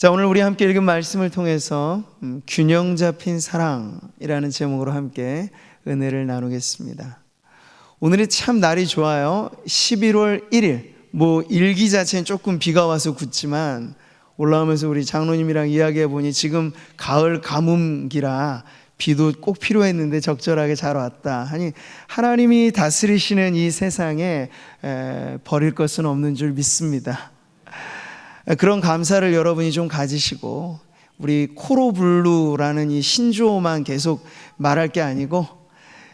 자, 오늘 우리 함께 읽은 말씀을 통해서 균형 잡힌 사랑이라는 제목으로 함께 은혜를 나누겠습니다. 오늘이 참 날이 좋아요. 11월 1일. 일기 자체는 조금 비가 와서 굳지만 올라오면서 우리 장로님이랑 이야기해 보니 지금 가을 가뭄기라 비도 꼭 필요했는데 적절하게 잘 왔다 하니, 하나님이 다스리시는 이 세상에 버릴 것은 없는 줄 믿습니다. 그런 감사를 여러분이 좀 가지시고, 우리 코로블루라는 이 신조어만 계속 말할 게 아니고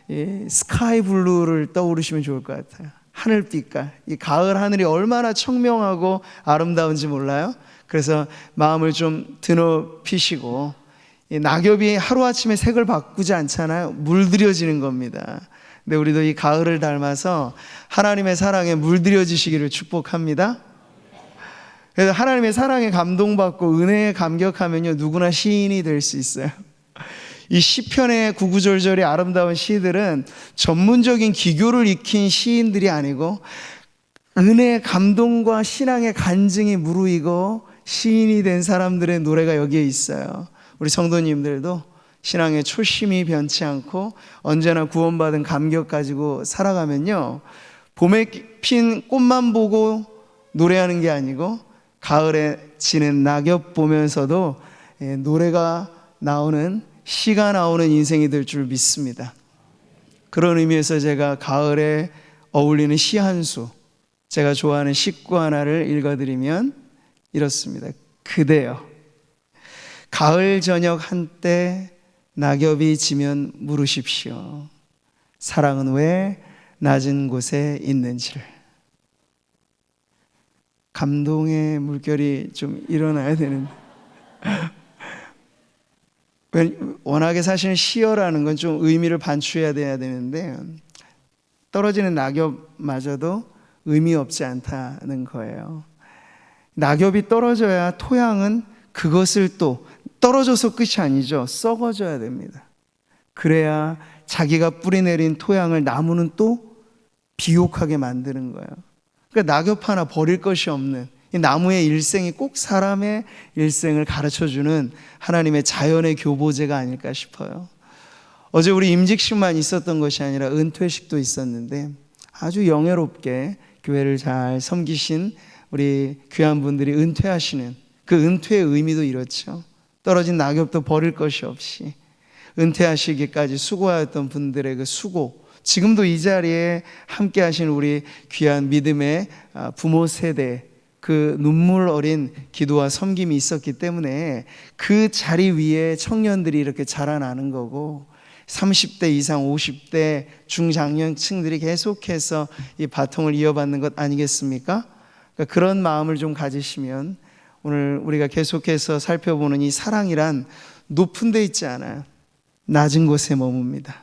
이 스카이 블루를 떠오르시면 좋을 것 같아요. 하늘빛깔. 이 가을 하늘이 얼마나 청명하고 아름다운지 몰라요? 그래서 마음을 좀 드높이시고, 이 낙엽이 하루아침에 색을 바꾸지 않잖아요. 물들여지는 겁니다. 근데 우리도 이 가을을 닮아서 하나님의 사랑에 물들여지시기를 축복합니다. 그래서 하나님의 사랑에 감동받고 은혜에 감격하면요, 누구나 시인이 될 수 있어요. 이 시편의 구구절절의 아름다운 시들은 전문적인 기교를 익힌 시인들이 아니고 은혜의 감동과 신앙의 간증이 무르익어 시인이 된 사람들의 노래가 여기에 있어요. 우리 성도님들도 신앙의 초심이 변치 않고 언제나 구원받은 감격 가지고 살아가면요, 봄에 핀 꽃만 보고 노래하는 게 아니고 가을에 지는 낙엽 보면서도 노래가 나오는, 시가 나오는 인생이 될 줄 믿습니다. 그런 의미에서 제가 가을에 어울리는 시 한 수, 제가 좋아하는 시구 하나를 읽어드리면 이렇습니다. 그대여, 가을 저녁 한때 낙엽이 지면 물으십시오. 사랑은 왜 낮은 곳에 있는지를. 감동의 물결이 좀 일어나야 되는데 워낙에 사실은 시어라는 건 좀 의미를 반추해야 돼야 되는데 떨어지는 낙엽마저도 의미 없지 않다는 거예요. 낙엽이 떨어져야 토양은 그것을 또 떨어져서 끝이 아니죠. 썩어져야 됩니다. 그래야 자기가 뿌리내린 토양을 나무는 또 비옥하게 만드는 거예요. 그러니까 낙엽 하나 버릴 것이 없는 이 나무의 일생이 꼭 사람의 일생을 가르쳐주는 하나님의 자연의 교보제가 아닐까 싶어요. 어제 우리 임직식만 있었던 것이 아니라 은퇴식도 있었는데 아주 영예롭게 교회를 잘 섬기신 우리 귀한 분들이 은퇴하시는 그 은퇴의 의미도 이렇죠. 떨어진 낙엽도 버릴 것이 없이 은퇴하시기까지 수고하였던 분들의 그 수고, 지금도 이 자리에 함께 하신 우리 귀한 믿음의 부모 세대, 그 눈물 어린 기도와 섬김이 있었기 때문에 그 자리 위에 청년들이 이렇게 자라나는 거고, 30대 이상 50대 중장년층들이 계속해서 이 바통을 이어받는 것 아니겠습니까? 그러니까 그런 마음을 좀 가지시면 오늘 우리가 계속해서 살펴보는 이 사랑이란 높은 데 있지 않아요. 낮은 곳에 머뭅니다.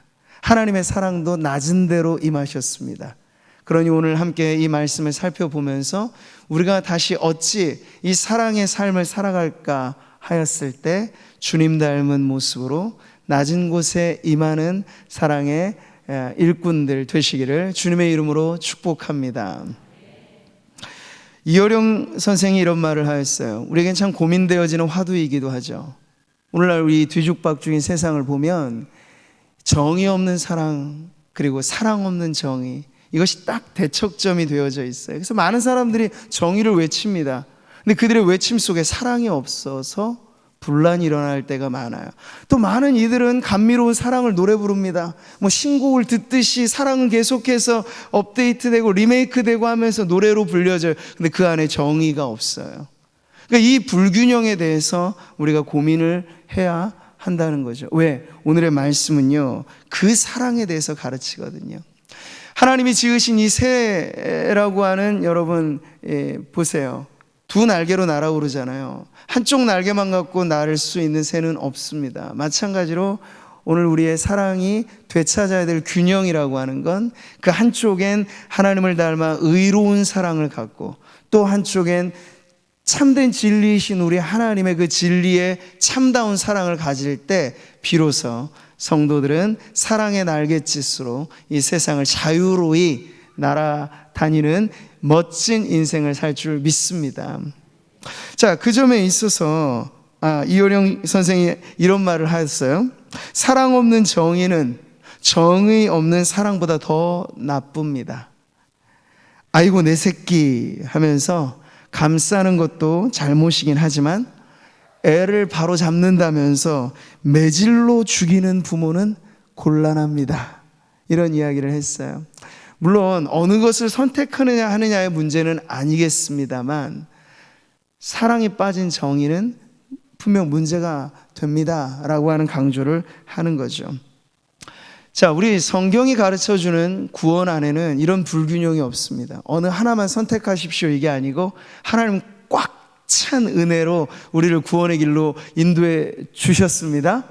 하나님의 사랑도 낮은 데로 임하셨습니다. 그러니 오늘 함께 이 말씀을 살펴보면서 우리가 다시 어찌 이 사랑의 삶을 살아갈까 하였을 때 주님 닮은 모습으로 낮은 곳에 임하는 사랑의 일꾼들 되시기를 주님의 이름으로 축복합니다. 이어령 선생이 이런 말을 하였어요. 우리에겐 참 고민되어지는 화두이기도 하죠. 오늘날 우리 뒤죽박죽인 세상을 보면 정의 없는 사랑, 그리고 사랑 없는 정의, 이것이 딱 대척점이 되어져 있어요. 그래서 많은 사람들이 정의를 외칩니다. 근데 그들의 외침 속에 사랑이 없어서 분란이 일어날 때가 많아요. 또 많은 이들은 감미로운 사랑을 노래 부릅니다. 신곡을 듣듯이 사랑은 계속해서 업데이트되고 리메이크되고 하면서 노래로 불려져요. 근데 그 안에 정의가 없어요. 그러니까 이 불균형에 대해서 우리가 고민을 해야 한다는 거죠. 왜? 오늘의 말씀은요, 그 사랑에 대해서 가르치거든요. 하나님이 지으신 이 새라고 하는, 여러분 보세요. 두 날개로 날아오르잖아요. 한쪽 날개만 갖고 날을 수 있는 새는 없습니다. 마찬가지로 오늘 우리의 사랑이 되찾아야 될 균형이라고 하는 건 그 한쪽엔 하나님을 닮아 의로운 사랑을 갖고 또 한쪽엔 참된 진리이신 우리 하나님의 그 진리에 참다운 사랑을 가질 때 비로소 성도들은 사랑의 날갯짓으로 이 세상을 자유로이 날아다니는 멋진 인생을 살 줄 믿습니다. 자, 그 점에 있어서 이효령 선생이 이런 말을 하였어요. 사랑 없는 정의는 정의 없는 사랑보다 더 나쁩니다. 아이고 내 새끼 하면서 감싸는 것도 잘못이긴 하지만 애를 바로 잡는다면서 매질로 죽이는 부모는 곤란합니다. 이런 이야기를 했어요. 물론 어느 것을 선택하느냐 하느냐의 문제는 아니겠습니다만 사랑에 빠진 정의는 분명 문제가 됩니다 라고 하는 강조를 하는 거죠. 자, 우리 성경이 가르쳐주는 구원 안에는 이런 불균형이 없습니다. 어느 하나만 선택하십시오 이게 아니고 하나님 꽉 찬 은혜로 우리를 구원의 길로 인도해 주셨습니다.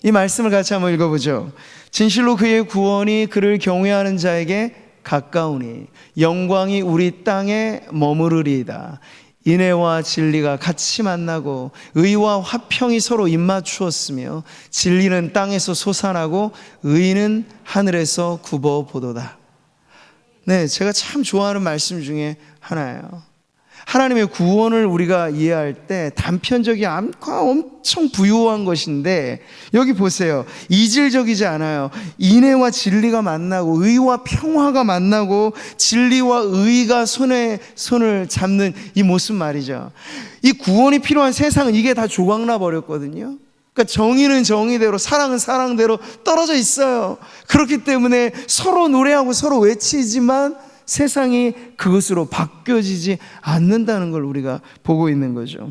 이 말씀을 같이 한번 읽어보죠. 진실로 그의 구원이 그를 경외하는 자에게 가까우니 영광이 우리 땅에 머무르리이다. 인애와 진리가 같이 만나고 의와 화평이 서로 입맞추었으며 진리는 땅에서 솟아나고 의는 하늘에서 굽어보도다. 네, 제가 참 좋아하는 말씀 중에 하나예요. 하나님의 구원을 우리가 이해할 때 단편적이 않고 엄청 부유한 것인데 여기 보세요. 이질적이지 않아요. 인애와 진리가 만나고 의와 평화가 만나고 진리와 의가 손을 잡는 이 모습 말이죠. 이 구원이 필요한 세상은 이게 다 조각나 버렸거든요. 그러니까 정의는 정의대로 사랑은 사랑대로 떨어져 있어요. 그렇기 때문에 서로 노래하고 서로 외치지만 세상이 그것으로 바뀌어지지 않는다는 걸 우리가 보고 있는 거죠.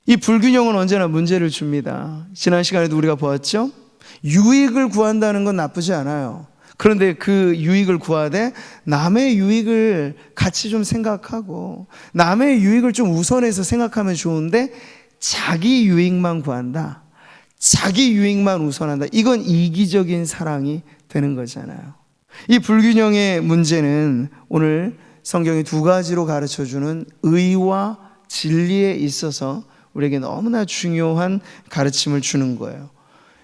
이 불균형은 언제나 문제를 줍니다. 지난 시간에도 우리가 보았죠. 유익을 구한다는 건 나쁘지 않아요. 그런데 그 유익을 구하되 남의 유익을 같이 좀 생각하고 남의 유익을 좀 우선해서 생각하면 좋은데 자기 유익만 구한다, 자기 유익만 우선한다, 이건 이기적인 사랑이 되는 거잖아요. 이 불균형의 문제는 오늘 성경이 두 가지로 가르쳐주는 의와 진리에 있어서 우리에게 너무나 중요한 가르침을 주는 거예요.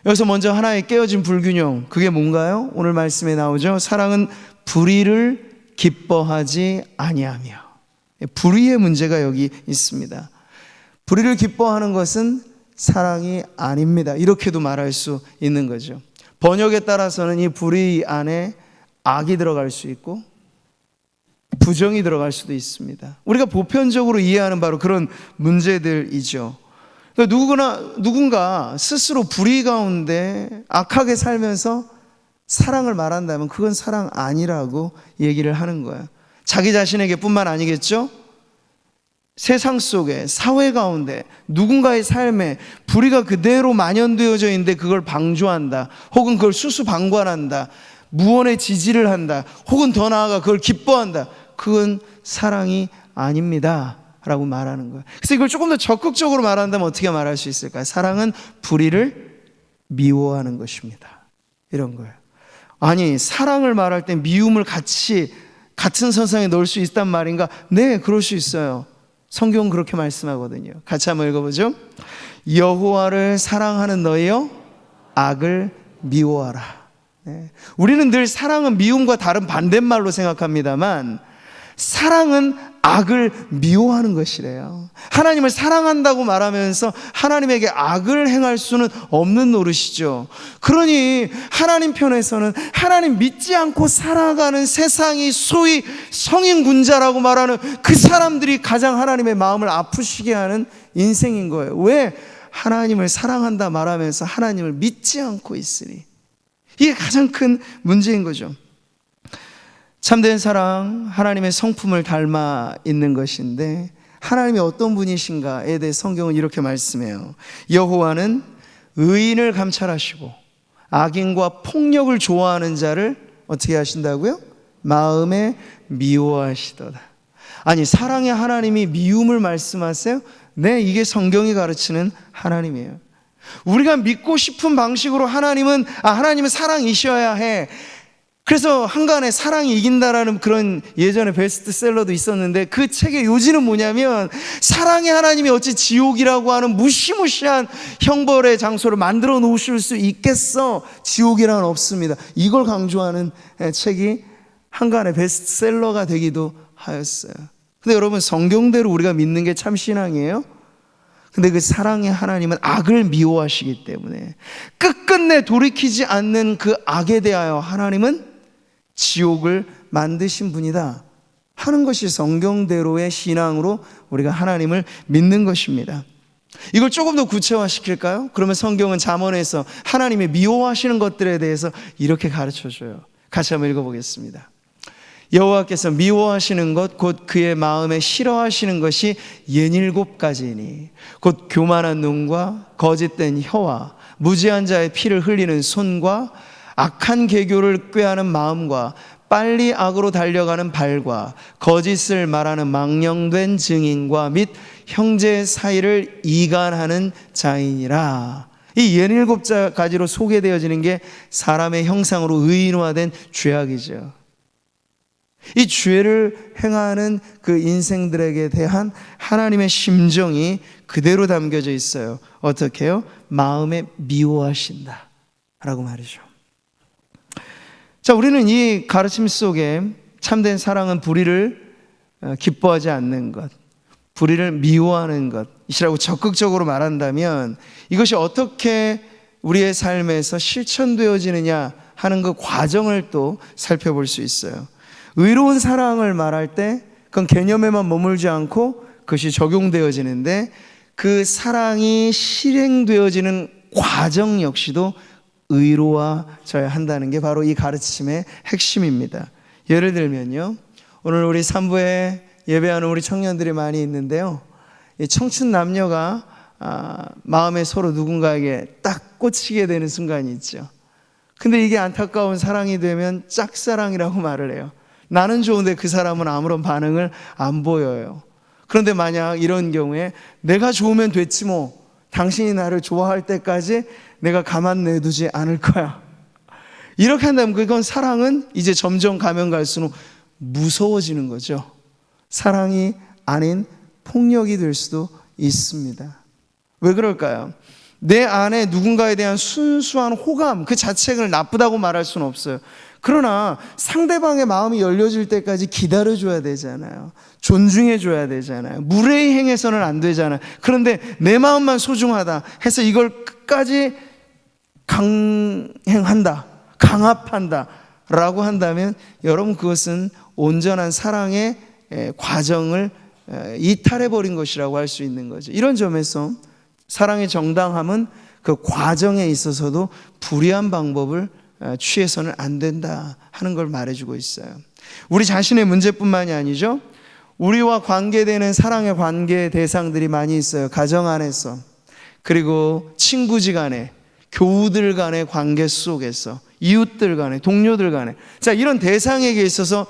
여기서 먼저 하나의 깨어진 불균형, 그게 뭔가요? 오늘 말씀에 나오죠. 사랑은 불의를 기뻐하지 아니하며. 불의의 문제가 여기 있습니다. 불의를 기뻐하는 것은 사랑이 아닙니다. 이렇게도 말할 수 있는 거죠. 번역에 따라서는 이 불의 안에 악이 들어갈 수 있고 부정이 들어갈 수도 있습니다. 우리가 보편적으로 이해하는 바로 그런 문제들이죠. 그러니까 누군가 스스로 불의 가운데 악하게 살면서 사랑을 말한다면 그건 사랑 아니라고 얘기를 하는 거예요. 자기 자신에게 뿐만 아니겠죠? 세상 속에, 사회 가운데 누군가의 삶에 불의가 그대로 만연되어져 있는데 그걸 방조한다, 혹은 그걸 수수방관한다, 무언의 지지를 한다, 혹은 더 나아가 그걸 기뻐한다, 그건 사랑이 아닙니다 라고 말하는 거예요. 그래서 이걸 조금 더 적극적으로 말한다면 어떻게 말할 수 있을까요? 사랑은 불의를 미워하는 것입니다, 이런 거예요. 아니, 사랑을 말할 때 미움을 같은 선상에 넣을 수 있단 말인가? 네, 그럴 수 있어요. 성경은 그렇게 말씀하거든요. 같이 한번 읽어보죠. 여호와를 사랑하는 너희여 악을 미워하라. 네. 우리는 늘 사랑은 미움과 다른 반대말로 생각합니다만 사랑은 악을 미워하는 것이래요. 하나님을 사랑한다고 말하면서 하나님에게 악을 행할 수는 없는 노릇이죠. 그러니 하나님 편에서는 하나님 믿지 않고 살아가는 세상이 소위 성인군자라고 말하는 그 사람들이 가장 하나님의 마음을 아프시게 하는 인생인 거예요. 왜? 하나님을 사랑한다 말하면서 하나님을 믿지 않고 있으니. 이게 가장 큰 문제인 거죠. 참된 사랑, 하나님의 성품을 닮아 있는 것인데 하나님이 어떤 분이신가에 대해 성경은 이렇게 말씀해요. 여호와는 의인을 감찰하시고 악인과 폭력을 좋아하는 자를 어떻게 하신다고요? 마음에 미워하시도다. 아니, 사랑의 하나님이 미움을 말씀하세요? 네, 이게 성경이 가르치는 하나님이에요. 우리가 믿고 싶은 방식으로 하나님은 사랑이셔야 해. 그래서 한간에 사랑이 이긴다라는 그런 예전에 베스트셀러도 있었는데 그 책의 요지는 뭐냐면 사랑의 하나님이 어찌 지옥이라고 하는 무시무시한 형벌의 장소를 만들어 놓으실 수 있겠어? 지옥이란 없습니다. 이걸 강조하는 책이 한간에 베스트셀러가 되기도 하였어요. 근데 여러분, 성경대로 우리가 믿는 게 참 신앙이에요? 근데 그 사랑의 하나님은 악을 미워하시기 때문에 끝끝내 돌이키지 않는 그 악에 대하여 하나님은 지옥을 만드신 분이다 하는 것이 성경대로의 신앙으로 우리가 하나님을 믿는 것입니다. 이걸 조금 더 구체화시킬까요? 그러면 성경은 잠언에서 하나님이 미워하시는 것들에 대해서 이렇게 가르쳐줘요. 같이 한번 읽어보겠습니다. 여호와께서 미워하시는 것 곧 그의 마음에 싫어하시는 것이 67가지이니 곧 교만한 눈과 거짓된 혀와 무지한 자의 피를 흘리는 손과 악한 계교를 꾀하는 마음과 빨리 악으로 달려가는 발과 거짓을 말하는 망령된 증인과 및 형제 사이를 이간하는 자이니라. 이 67가지로 소개되어지는 게 사람의 형상으로 의인화된 죄악이죠. 이 죄를 행하는 그 인생들에게 대한 하나님의 심정이 그대로 담겨져 있어요. 어떻게 해요? 마음에 미워하신다 라고 말이죠. 자, 우리는 이 가르침 속에 참된 사랑은 불의를 기뻐하지 않는 것, 불의를 미워하는 것이라고 적극적으로 말한다면 이것이 어떻게 우리의 삶에서 실천되어지느냐 하는 그 과정을 또 살펴볼 수 있어요. 의로운 사랑을 말할 때 그건 개념에만 머물지 않고 그것이 적용되어지는데 그 사랑이 실행되어지는 과정 역시도 의로워져야 한다는 게 바로 이 가르침의 핵심입니다. 예를 들면요, 오늘 우리 3부에 예배하는 우리 청년들이 많이 있는데요, 이 청춘 남녀가 마음에 서로 누군가에게 딱 꽂히게 되는 순간이 있죠. 근데 이게 안타까운 사랑이 되면 짝사랑이라고 말을 해요. 나는 좋은데 그 사람은 아무런 반응을 안 보여요. 그런데 만약 이런 경우에 내가 좋으면 됐지 뭐, 당신이 나를 좋아할 때까지 내가 가만 내두지 않을 거야, 이렇게 한다면 그건 사랑은 이제 점점 가면 갈수록 무서워지는 거죠. 사랑이 아닌 폭력이 될 수도 있습니다. 왜 그럴까요? 내 안에 누군가에 대한 순수한 호감 그 자체를 나쁘다고 말할 수는 없어요. 그러나 상대방의 마음이 열려질 때까지 기다려줘야 되잖아요. 존중해줘야 되잖아요. 무례행해서는 안 되잖아요. 그런데 내 마음만 소중하다 해서 이걸 끝까지 강행한다, 강압한다 라고 한다면 여러분, 그것은 온전한 사랑의 과정을 이탈해버린 것이라고 할 수 있는 거죠. 이런 점에서 사랑의 정당함은 그 과정에 있어서도 불의한 방법을 취해서는 안 된다 하는 걸 말해주고 있어요. 우리 자신의 문제뿐만이 아니죠. 우리와 관계되는 사랑의 관계 대상들이 많이 있어요. 가정 안에서, 그리고 친구지간에, 교우들 간의 관계 속에서, 이웃들 간에, 동료들 간에. 자, 이런 대상에게 있어서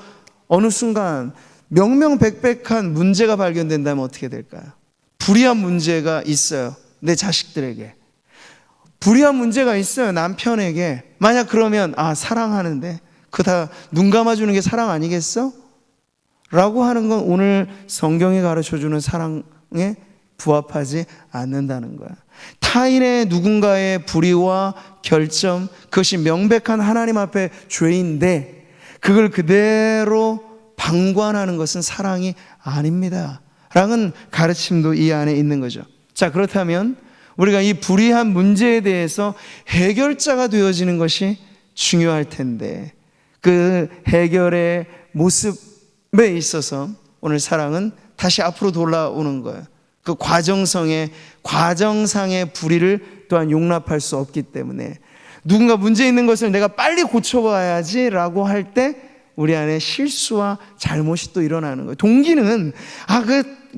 어느 순간 명명백백한 문제가 발견된다면 어떻게 될까요? 불의한 문제가 있어요. 내 자식들에게 불의한 문제가 있어요. 남편에게. 만약 그러면 사랑하는데 그 다 눈 감아주는 게 사랑 아니겠어? 라고 하는 건 오늘 성경이 가르쳐주는 사랑에 부합하지 않는다는 거야. 타인의 누군가의 불의와 결점, 그것이 명백한 하나님 앞에 죄인데 그걸 그대로 방관하는 것은 사랑이 아닙니다 라는 가르침도 이 안에 있는 거죠. 자, 그렇다면 우리가 이 불의한 문제에 대해서 해결자가 되어지는 것이 중요할 텐데 그 해결의 모습에 있어서 오늘 사랑은 다시 앞으로 돌아오는 거예요. 그 과정상의 불의를 또한 용납할 수 없기 때문에 누군가 문제 있는 것을 내가 빨리 고쳐봐야지 라고 할 때 우리 안에 실수와 잘못이 또 일어나는 거예요. 동기는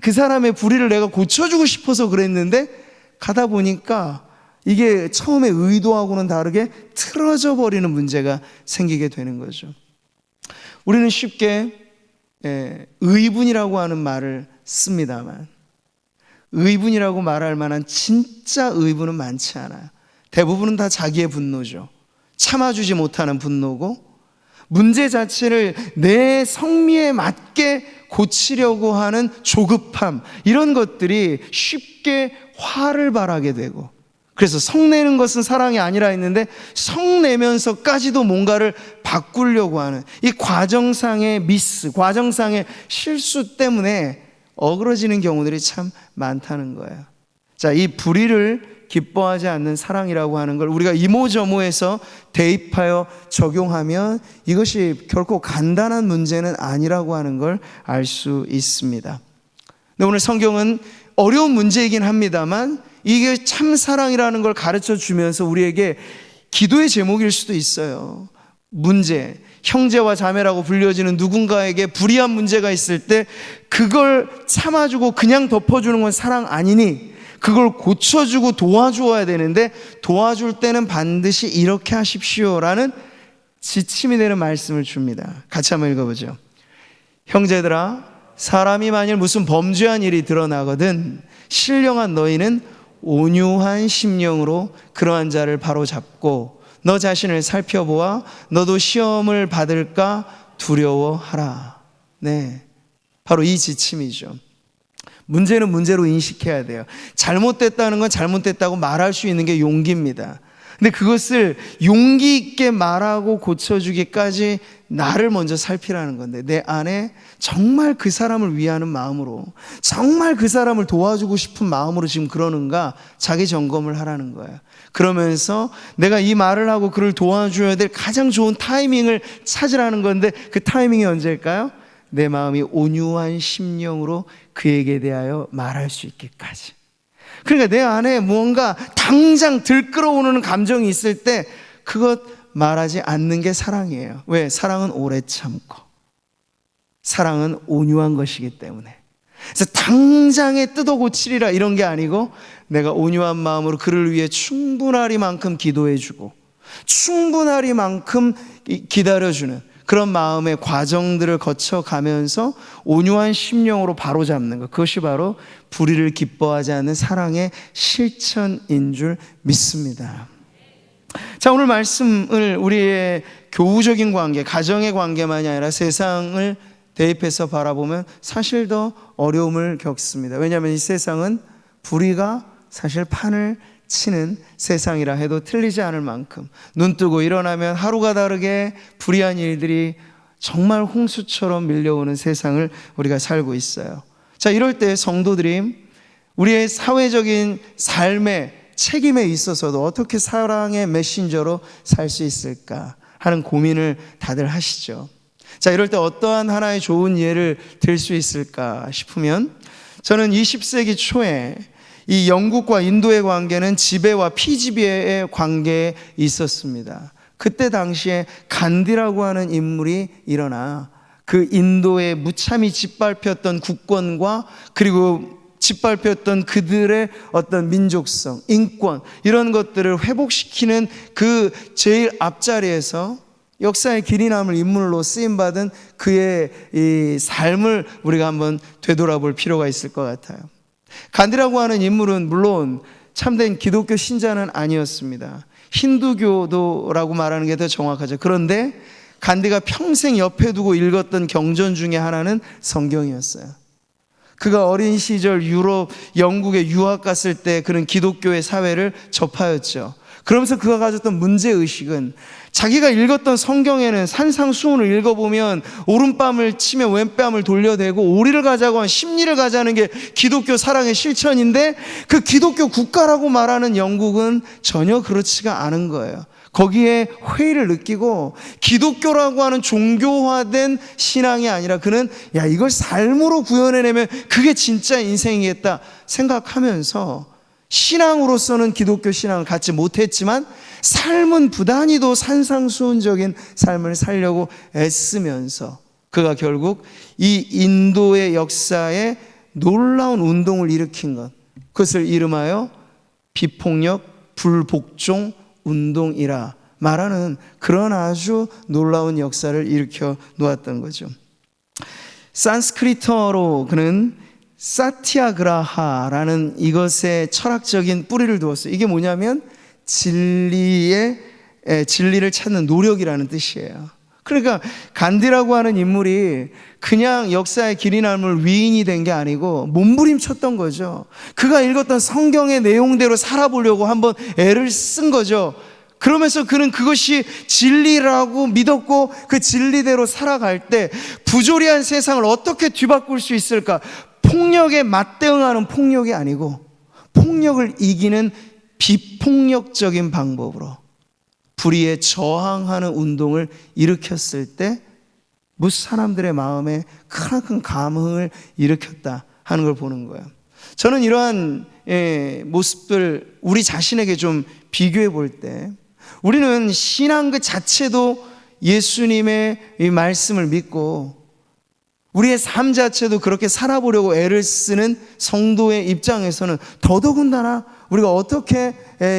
그 사람의 불의를 내가 고쳐주고 싶어서 그랬는데 가다 보니까 이게 처음에 의도하고는 다르게 틀어져 버리는 문제가 생기게 되는 거죠. 우리는 쉽게 의분이라고 하는 말을 씁니다만 의분이라고 말할 만한 진짜 의분은 많지 않아요. 대부분은 다 자기의 분노죠. 참아주지 못하는 분노고 문제 자체를 내 성미에 맞게 고치려고 하는 조급함, 이런 것들이 쉽게 화를 발하게 되고 그래서 성내는 것은 사랑이 아니라 했는데 성내면서까지도 뭔가를 바꾸려고 하는 이 과정상의 미스, 과정상의 실수 때문에 어그러지는 경우들이 참 많다는 거예요. 자, 이 불의를 기뻐하지 않는 사랑이라고 하는 걸 우리가 이모저모해서 대입하여 적용하면 이것이 결코 간단한 문제는 아니라고 하는 걸 알 수 있습니다. 근데 오늘 성경은 어려운 문제이긴 합니다만 이게 참 사랑이라는 걸 가르쳐 주면서 우리에게 기도의 제목일 수도 있어요. 문제, 형제와 자매라고 불려지는 누군가에게 불의한 문제가 있을 때 그걸 참아주고 그냥 덮어주는 건 사랑 아니니 그걸 고쳐주고 도와주어야 되는데 도와줄 때는 반드시 이렇게 하십시오라는 지침이 되는 말씀을 줍니다. 같이 한번 읽어보죠. 형제들아, 사람이 만일 무슨 범죄한 일이 드러나거든 신령한 너희는 온유한 심령으로 그러한 자를 바로잡고 너 자신을 살펴보아 너도 시험을 받을까 두려워하라. 네, 바로 이 지침이죠. 문제는 문제로 인식해야 돼요. 잘못됐다는 건 잘못됐다고 말할 수 있는 게 용기입니다. 근데 그것을 용기 있게 말하고 고쳐주기까지 나를 먼저 살피라는 건데, 내 안에 정말 그 사람을 위하는 마음으로, 정말 그 사람을 도와주고 싶은 마음으로 지금 그러는가 자기 점검을 하라는 거예요. 그러면서 내가 이 말을 하고 그를 도와줘야 될 가장 좋은 타이밍을 찾으라는 건데, 그 타이밍이 언제일까요? 내 마음이 온유한 심령으로 그에게 대하여 말할 수 있기까지. 그러니까 내 안에 무언가 당장 들끓어오는 감정이 있을 때 그것 말하지 않는 게 사랑이에요. 왜? 사랑은 오래 참고 사랑은 온유한 것이기 때문에. 그래서 당장에 뜯어 고치리라 이런 게 아니고 내가 온유한 마음으로 그를 위해 충분하리만큼 기도해주고 충분하리만큼 기다려주는 그런 마음의 과정들을 거쳐가면서 온유한 심령으로 바로잡는 것, 그것이 바로 불의를 기뻐하지 않는 사랑의 실천인 줄 믿습니다. 자, 오늘 말씀을 우리의 교우적인 관계, 가정의 관계만이 아니라 세상을 대입해서 바라보면 사실 더 어려움을 겪습니다. 왜냐하면 이 세상은 불의가 사실 판을 치는 세상이라 해도 틀리지 않을 만큼 눈 뜨고 일어나면 하루가 다르게 불의한 일들이 정말 홍수처럼 밀려오는 세상을 우리가 살고 있어요. 자, 이럴 때 성도들이 우리의 사회적인 삶의 책임에 있어서도 어떻게 사랑의 메신저로 살 수 있을까 하는 고민을 다들 하시죠. 자, 이럴 때 어떠한 하나의 좋은 예를 들 수 있을까 싶으면 저는 20세기 초에 이 영국과 인도의 관계는 지배와 피지배의 관계에 있었습니다. 그때 당시에 간디라고 하는 인물이 일어나 그 인도에 무참히 짓밟혔던 국권과 그리고 짓밟혔던 그들의 어떤 민족성, 인권 이런 것들을 회복시키는 그 제일 앞자리에서 역사의 길이 남을 인물로 쓰임받은 그의 이 삶을 우리가 한번 되돌아볼 필요가 있을 것 같아요. 간디라고 하는 인물은 물론 참된 기독교 신자는 아니었습니다. 힌두교도라고 말하는 게 더 정확하죠. 그런데 간디가 평생 옆에 두고 읽었던 경전 중에 하나는 성경이었어요. 그가 어린 시절 유럽, 영국에 유학 갔을 때 그는 기독교의 사회를 접하였죠. 그러면서 그가 가졌던 문제의식은 자기가 읽었던 성경에는 산상수훈을 읽어보면 오른뺨을 치며 왼뺨을 돌려대고 오리를 가자고 한 심리를 가자는 게 기독교 사랑의 실천인데 그 기독교 국가라고 말하는 영국은 전혀 그렇지가 않은 거예요. 거기에 회의를 느끼고 기독교라고 하는 종교화된 신앙이 아니라 그는 야, 이걸 삶으로 구현해내면 그게 진짜 인생이겠다 생각하면서 신앙으로서는 기독교 신앙을 갖지 못했지만 삶은 부단히도 산상수훈적인 삶을 살려고 애쓰면서 그가 결국 이 인도의 역사에 놀라운 운동을 일으킨 것, 그것을 이름하여 비폭력 불복종 운동이라 말하는 그런 아주 놀라운 역사를 일으켜 놓았던 거죠. 산스크리트어로 그는 사티아그라하라는 이것에 철학적인 뿌리를 두었어요. 이게 뭐냐면 진리를 찾는 노력이라는 뜻이에요. 그러니까 간디라고 하는 인물이 그냥 역사의 길이 남을 위인이 된 게 아니고 몸부림쳤던 거죠. 그가 읽었던 성경의 내용대로 살아보려고 한번 애를 쓴 거죠. 그러면서 그는 그것이 진리라고 믿었고 그 진리대로 살아갈 때 부조리한 세상을 어떻게 뒤바꿀 수 있을까? 폭력에 맞대응하는 폭력이 아니고 폭력을 이기는 비폭력적인 방법으로 불의에 저항하는 운동을 일으켰을 때 무사람들의 마음에 크나큰 감흥을 일으켰다 하는 걸 보는 거예요. 저는 이러한 모습들 우리 자신에게 좀 비교해 볼 때 우리는 신앙 그 자체도 예수님의 이 말씀을 믿고 우리의 삶 자체도 그렇게 살아보려고 애를 쓰는 성도의 입장에서는 더더군다나 우리가 어떻게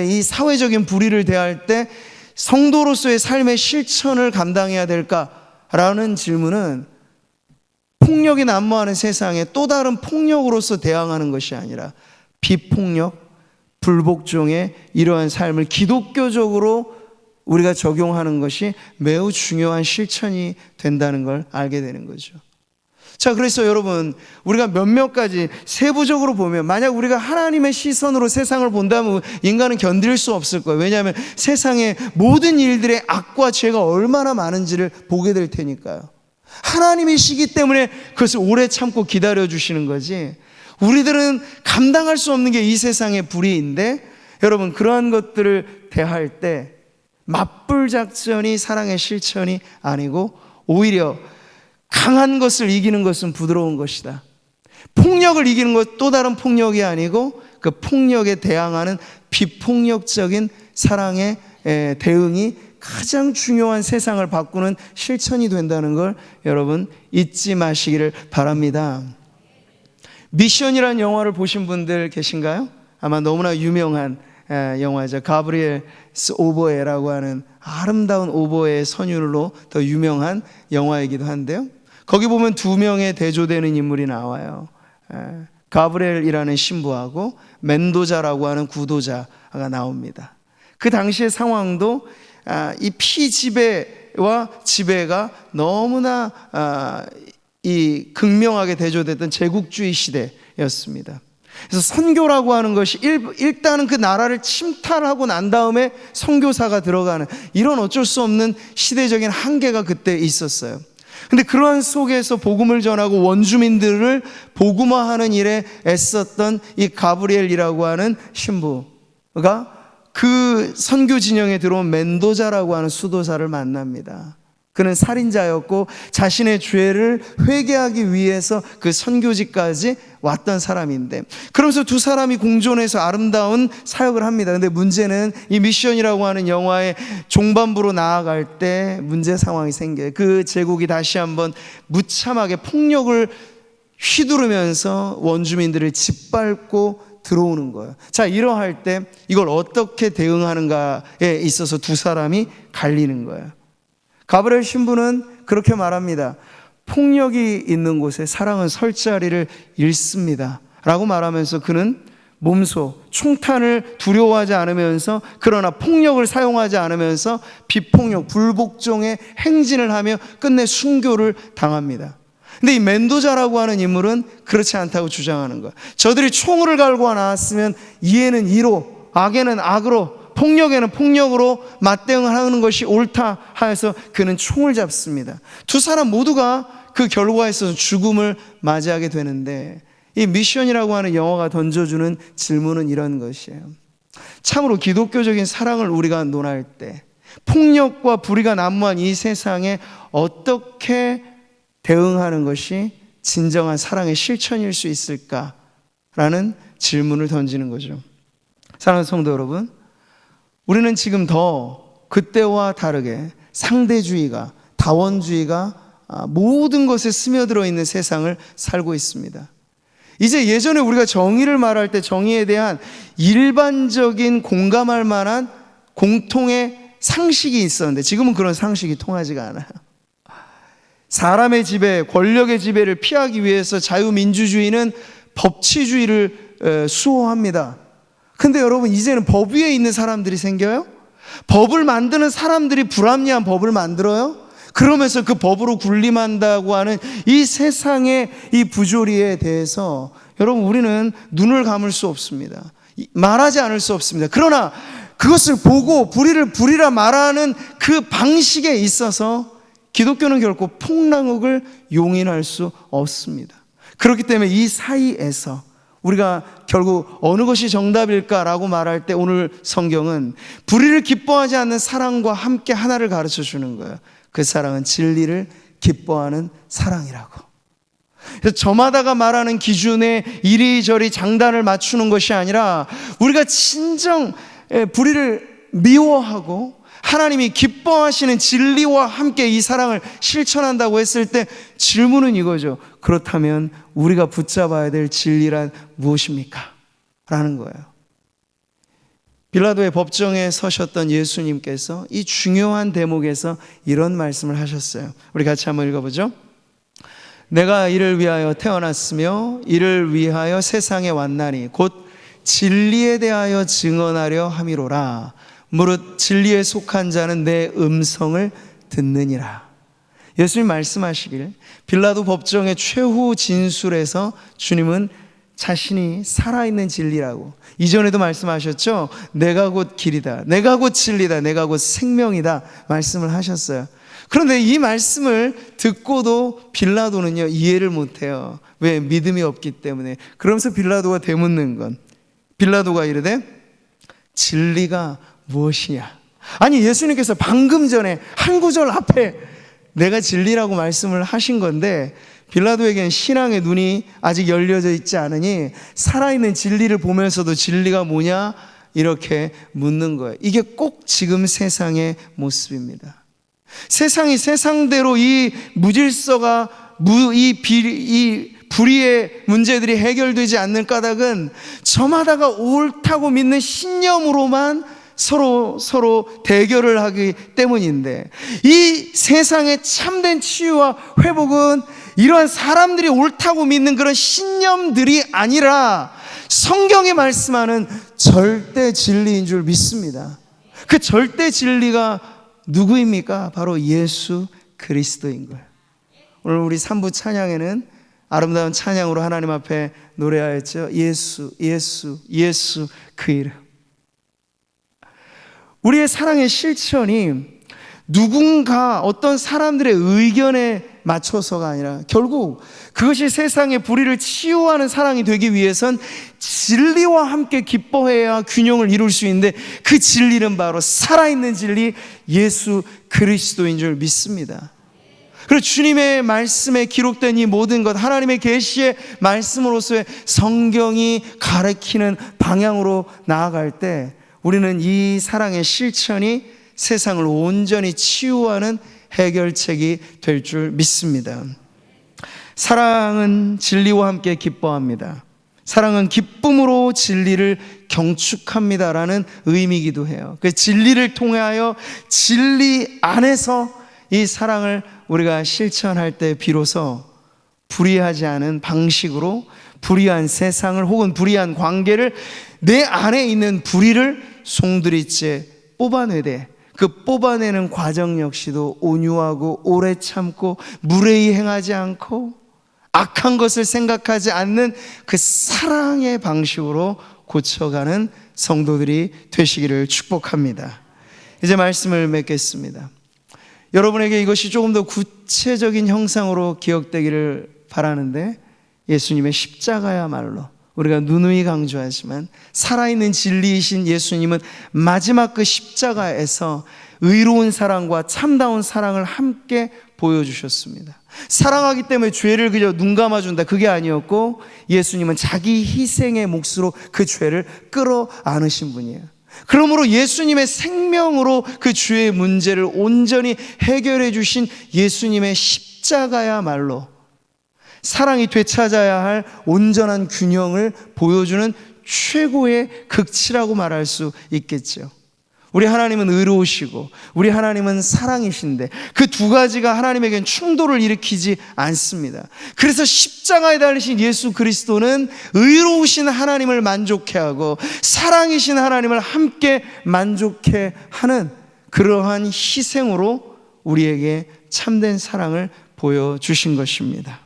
이 사회적인 불의를 대할 때 성도로서의 삶의 실천을 감당해야 될까라는 질문은 폭력이 난무하는 세상에 또 다른 폭력으로서 대항하는 것이 아니라 비폭력, 불복종의 이러한 삶을 기독교적으로 우리가 적용하는 것이 매우 중요한 실천이 된다는 걸 알게 되는 거죠. 자, 그래서 여러분, 우리가 몇몇 가지 세부적으로 보면 만약 우리가 하나님의 시선으로 세상을 본다면 인간은 견딜 수 없을 거예요. 왜냐하면 세상의 모든 일들의 악과 죄가 얼마나 많은지를 보게 될 테니까요. 하나님이시기 때문에 그것을 오래 참고 기다려 주시는 거지, 우리들은 감당할 수 없는 게 이 세상의 불의인데, 여러분, 그러한 것들을 대할 때 맞불 작전이 사랑의 실천이 아니고 오히려 강한 것을 이기는 것은 부드러운 것이다. 폭력을 이기는 것 또 다른 폭력이 아니고 그 폭력에 대항하는 비폭력적인 사랑의 대응이 가장 중요한 세상을 바꾸는 실천이 된다는 걸 여러분 잊지 마시기를 바랍니다. 미션이라는 영화를 보신 분들 계신가요? 아마 너무나 유명한 영화죠. 가브리엘스 오보에라고 하는 아름다운 오보에의 선율로 더 유명한 영화이기도 한데요, 거기 보면 두 명의 대조되는 인물이 나와요. 가브리엘이라는 신부하고 멘도자라고 하는 구도자가 나옵니다. 그 당시의 상황도 이 피지배와 지배가 너무나 이 극명하게 대조됐던 제국주의 시대였습니다. 그래서 선교라고 하는 것이 일단은 그 나라를 침탈하고 난 다음에 선교사가 들어가는 이런 어쩔 수 없는 시대적인 한계가 그때 있었어요. 근데 그러한 속에서 복음을 전하고 원주민들을 복음화하는 일에 애썼던 이 가브리엘이라고 하는 신부가 그 선교 진영에 들어온 멘도자라고 하는 수도사를 만납니다. 그는 살인자였고 자신의 죄를 회개하기 위해서 그 선교지까지 왔던 사람인데, 그러면서 두 사람이 공존해서 아름다운 사역을 합니다. 근데 문제는 이 미션이라고 하는 영화의 종반부로 나아갈 때 문제 상황이 생겨요. 그 제국이 다시 한번 무참하게 폭력을 휘두르면서 원주민들을 짓밟고 들어오는 거예요. 자, 이러할 때 이걸 어떻게 대응하는가에 있어서 두 사람이 갈리는 거예요. 가브리엘 신부는 그렇게 말합니다. 폭력이 있는 곳에 사랑은 설 자리를 잃습니다 라고 말하면서 그는 몸소 총탄을 두려워하지 않으면서, 그러나 폭력을 사용하지 않으면서 비폭력, 불복종의 행진을 하며 끝내 순교를 당합니다. 근데 이 멘도자라고 하는 인물은 그렇지 않다고 주장하는 거예요. 저들이 총을 갈고 나왔으면 이에는 이로, 악에는 악으로, 폭력에는 폭력으로 맞대응하는 것이 옳다 하여서 그는 총을 잡습니다. 두 사람 모두가 그 결과에 있어서 죽음을 맞이하게 되는데, 이 미션이라고 하는 영화가 던져주는 질문은 이런 것이에요. 참으로 기독교적인 사랑을 우리가 논할 때 폭력과 불의가 난무한 이 세상에 어떻게 대응하는 것이 진정한 사랑의 실천일 수 있을까라는 질문을 던지는 거죠. 사랑하는 성도 여러분, 우리는 지금 더 그때와 다르게 상대주의가, 다원주의가 모든 것에 스며들어 있는 세상을 살고 있습니다. 이제 예전에 우리가 정의를 말할 때 정의에 대한 일반적인 공감할 만한 공통의 상식이 있었는데 지금은 그런 상식이 통하지가 않아요. 사람의 지배, 권력의 지배를 피하기 위해서 자유민주주의는 법치주의를 수호합니다. 근데 여러분, 이제는 법 위에 있는 사람들이 생겨요? 법을 만드는 사람들이 불합리한 법을 만들어요? 그러면서 그 법으로 군림한다고 하는 이 세상의 이 부조리에 대해서 여러분 우리는 눈을 감을 수 없습니다. 말하지 않을 수 없습니다. 그러나 그것을 보고 불의를 불의라 말하는 그 방식에 있어서 기독교는 결코 폭랑국을 용인할 수 없습니다. 그렇기 때문에 이 사이에서 우리가 결국 어느 것이 정답일까라고 말할 때 오늘 성경은 불의를 기뻐하지 않는 사랑과 함께 하나를 가르쳐 주는 거예요. 그 사랑은 진리를 기뻐하는 사랑이라고. 그래서 저마다가 말하는 기준에 이리저리 장단을 맞추는 것이 아니라 우리가 진정 불의를 미워하고 하나님이 기뻐하시는 진리와 함께 이 사랑을 실천한다고 했을 때 질문은 이거죠. 그렇다면 우리가 붙잡아야 될 진리란 무엇입니까? 라는 거예요. 빌라도의 법정에 서셨던 예수님께서 이 중요한 대목에서 이런 말씀을 하셨어요. 우리 같이 한번 읽어보죠. 내가 이를 위하여 태어났으며 이를 위하여 세상에 왔나니 곧 진리에 대하여 증언하려 함이로라. 무릇 진리에 속한 자는 내 음성을 듣느니라. 예수님 말씀하시길 빌라도 법정의 최후 진술에서 주님은 자신이 살아있는 진리라고 이전에도 말씀하셨죠. 내가 곧 길이다, 내가 곧 진리다, 내가 곧 생명이다 말씀을 하셨어요. 그런데 이 말씀을 듣고도 빌라도는요 이해를 못해요. 왜? 믿음이 없기 때문에. 그러면서 빌라도가 되묻는 건 빌라도가 이르되 진리가 무엇이냐. 아니 예수님께서 방금 전에 한 구절 앞에 내가 진리라고 말씀을 하신 건데 빌라도에게는 신앙의 눈이 아직 열려져 있지 않으니 살아있는 진리를 보면서도 진리가 뭐냐 이렇게 묻는 거예요. 이게 꼭 지금 세상의 모습입니다. 세상이 세상대로 이 무질서가 이 불의의 문제들이 해결되지 않는 까닭은 저마다가 옳다고 믿는 신념으로만 서로 대결을 하기 때문인데 이 세상의 참된 치유와 회복은 이러한 사람들이 옳다고 믿는 그런 신념들이 아니라 성경이 말씀하는 절대 진리인 줄 믿습니다. 그 절대 진리가 누구입니까? 바로 예수 그리스도인 거예요. 오늘 우리 3부 찬양에는 아름다운 찬양으로 하나님 앞에 노래하였죠. 예수, 예수, 예수 그 이름. 우리의 사랑의 실천이 누군가 어떤 사람들의 의견에 맞춰서가 아니라 결국 그것이 세상의 불의를 치유하는 사랑이 되기 위해선 진리와 함께 기뻐해야 균형을 이룰 수 있는데 그 진리는 바로 살아있는 진리 예수 그리스도인 줄 믿습니다. 그리고 주님의 말씀에 기록된 이 모든 것 하나님의 계시의 말씀으로서의 성경이 가리키는 방향으로 나아갈 때 우리는 이 사랑의 실천이 세상을 온전히 치유하는 해결책이 될 줄 믿습니다. 사랑은 진리와 함께 기뻐합니다. 사랑은 기쁨으로 진리를 경축합니다라는 의미이기도 해요. 그 진리를 통하여 진리 안에서 이 사랑을 우리가 실천할 때 비로소 불의하지 않은 방식으로 불의한 세상을 혹은 불의한 관계를 내 안에 있는 불의를 송두리째 뽑아내되 그 뽑아내는 과정 역시도 온유하고 오래 참고 무례히 행하지 않고 악한 것을 생각하지 않는 그 사랑의 방식으로 고쳐가는 성도들이 되시기를 축복합니다. 이제 말씀을 맺겠습니다. 여러분에게 이것이 조금 더 구체적인 형상으로 기억되기를 바라는데 예수님의 십자가야말로 우리가 누누이 강조하지만 살아있는 진리이신 예수님은 마지막 그 십자가에서 의로운 사랑과 참다운 사랑을 함께 보여주셨습니다. 사랑하기 때문에 죄를 그저 눈 감아준다 그게 아니었고 예수님은 자기 희생의 몫으로 그 죄를 끌어 안으신 분이에요. 그러므로 예수님의 생명으로 그 죄의 문제를 온전히 해결해 주신 예수님의 십자가야말로 사랑이 되찾아야 할 온전한 균형을 보여주는 최고의 극치라고 말할 수 있겠죠. 우리 하나님은 의로우시고 우리 하나님은 사랑이신데 그 두 가지가 하나님에겐 충돌을 일으키지 않습니다. 그래서 십자가에 달리신 예수 그리스도는 의로우신 하나님을 만족해 하고 사랑이신 하나님을 함께 만족해 하는 그러한 희생으로 우리에게 참된 사랑을 보여주신 것입니다.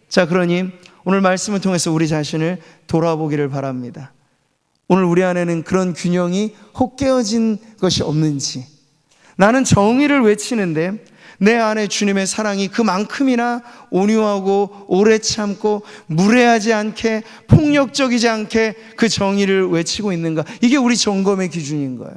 자, 그러니 오늘 말씀을 통해서 우리 자신을 돌아보기를 바랍니다. 오늘 우리 안에는 그런 균형이 혹 깨어진 것이 없는지, 나는 정의를 외치는데 내 안에 주님의 사랑이 그만큼이나 온유하고 오래 참고 무례하지 않게 폭력적이지 않게 그 정의를 외치고 있는가, 이게 우리 점검의 기준인 거예요.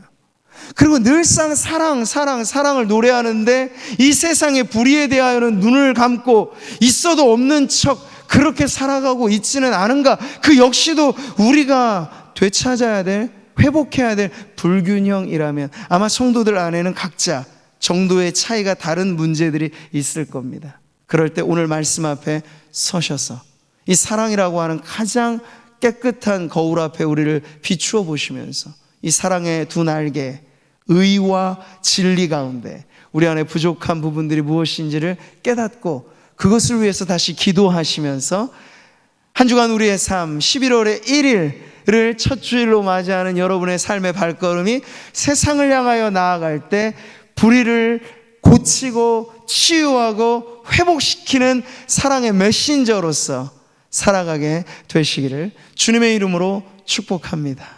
그리고 늘상 사랑을 노래하는데 이 세상의 불의에 대하여는 눈을 감고 있어도 없는 척 그렇게 살아가고 있지는 않은가, 그 역시도 우리가 되찾아야 될, 회복해야 될 불균형이라면 아마 성도들 안에는 각자 정도의 차이가 다른 문제들이 있을 겁니다. 그럴 때 오늘 말씀 앞에 서셔서 이 사랑이라고 하는 가장 깨끗한 거울 앞에 우리를 비추어 보시면서 이 사랑의 두 날개, 의와 진리 가운데 우리 안에 부족한 부분들이 무엇인지를 깨닫고 그것을 위해서 다시 기도하시면서 한 주간 우리의 삶 11월의 1일을 첫 주일로 맞이하는 여러분의 삶의 발걸음이 세상을 향하여 나아갈 때 불의를 고치고 치유하고 회복시키는 사랑의 메신저로서 살아가게 되시기를 주님의 이름으로 축복합니다.